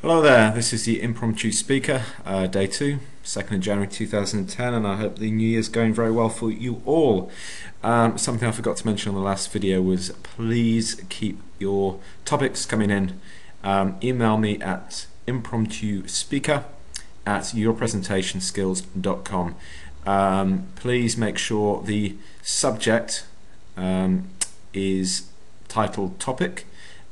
Hello there, this is the Impromptu Speaker, day 2, 2nd of January 2010, and I hope the new year's going very well for you all. Something I forgot to mention on the last video was please keep your topics coming in. Email me at impromptuspeaker@yourpresentationskills.com. Please make sure the subject is titled topic,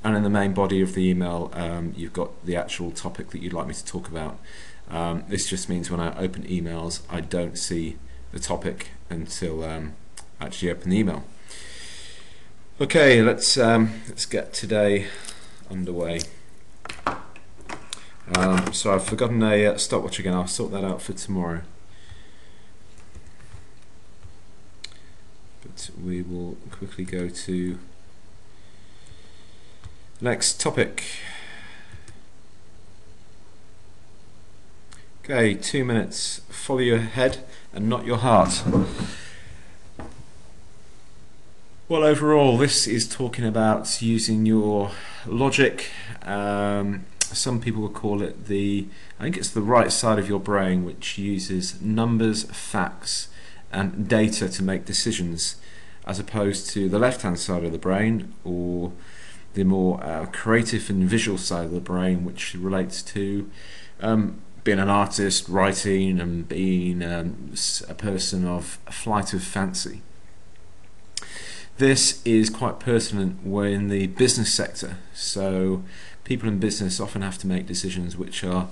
and in the main body of the email you've got the actual topic that you'd like me to talk about. This just means when I open emails I don't see the topic until I actually open the email. Okay, let's get today underway. So I've forgotten a stopwatch again. I'll sort that out for tomorrow. But we will quickly go to next topic. Okay, 2 minutes. Follow your head and not your heart. Well, overall, this is talking about using your logic. Some people will call it I think it's the right side of your brain, which uses numbers, facts, and data to make decisions, as opposed to the left-hand side of the brain, or the more creative and visual side of the brain, which relates to being an artist, writing, and being a person of a flight of fancy. This is quite pertinent in the business sector. So people in business often have to make decisions which are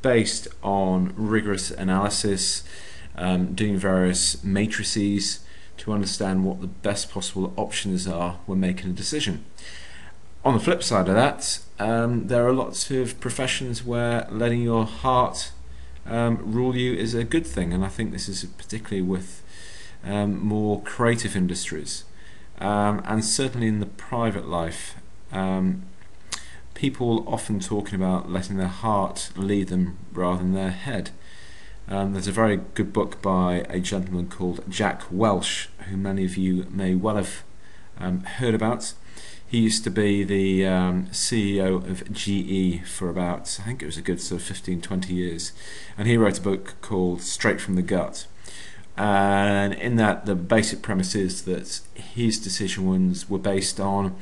based on rigorous analysis, doing various matrices to understand what the best possible options are when making a decision. On the flip side of that, there are lots of professions where letting your heart rule you is a good thing, and I think this is particularly with more creative industries, and certainly in the private life. People often talking about letting their heart lead them rather than their head. There's a very good book by a gentleman called Jack Welch, who many of you may well have heard about. He used to be the CEO of GE for about, I think it was a good sort of 15-20 years, and he wrote a book called Straight from the Gut. And in that, the basic premise is that his decisions were based on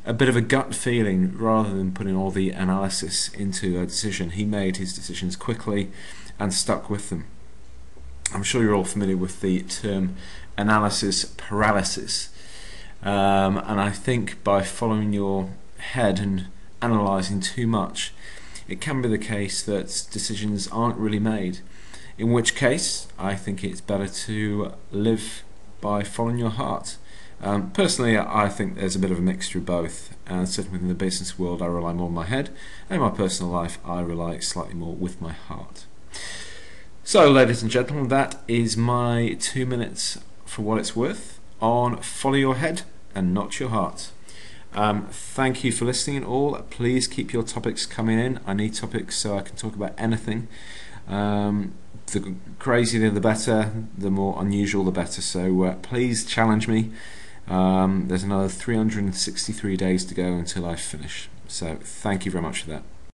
a bit of a gut feeling rather than putting all the analysis into a decision. He made his decisions quickly and stuck with them. I'm sure you're all familiar with the term analysis paralysis. And I think by following your head and analysing too much, it can be the case that decisions aren't really made, in which case I think it's better to live by following your heart. Personally, I think there's a bit of a mixture of both, and certainly within the business world I rely more on my head, and in my personal life I rely slightly more with my heart. So ladies and gentlemen, that is my 2 minutes for what it's worth on follow your head and not your heart. Thank you for listening all. Please keep your topics coming in. I need topics so I can talk about anything. The crazier the better, the more unusual the better, so please challenge me. There's another 363 days to go until I finish, so thank you very much for that.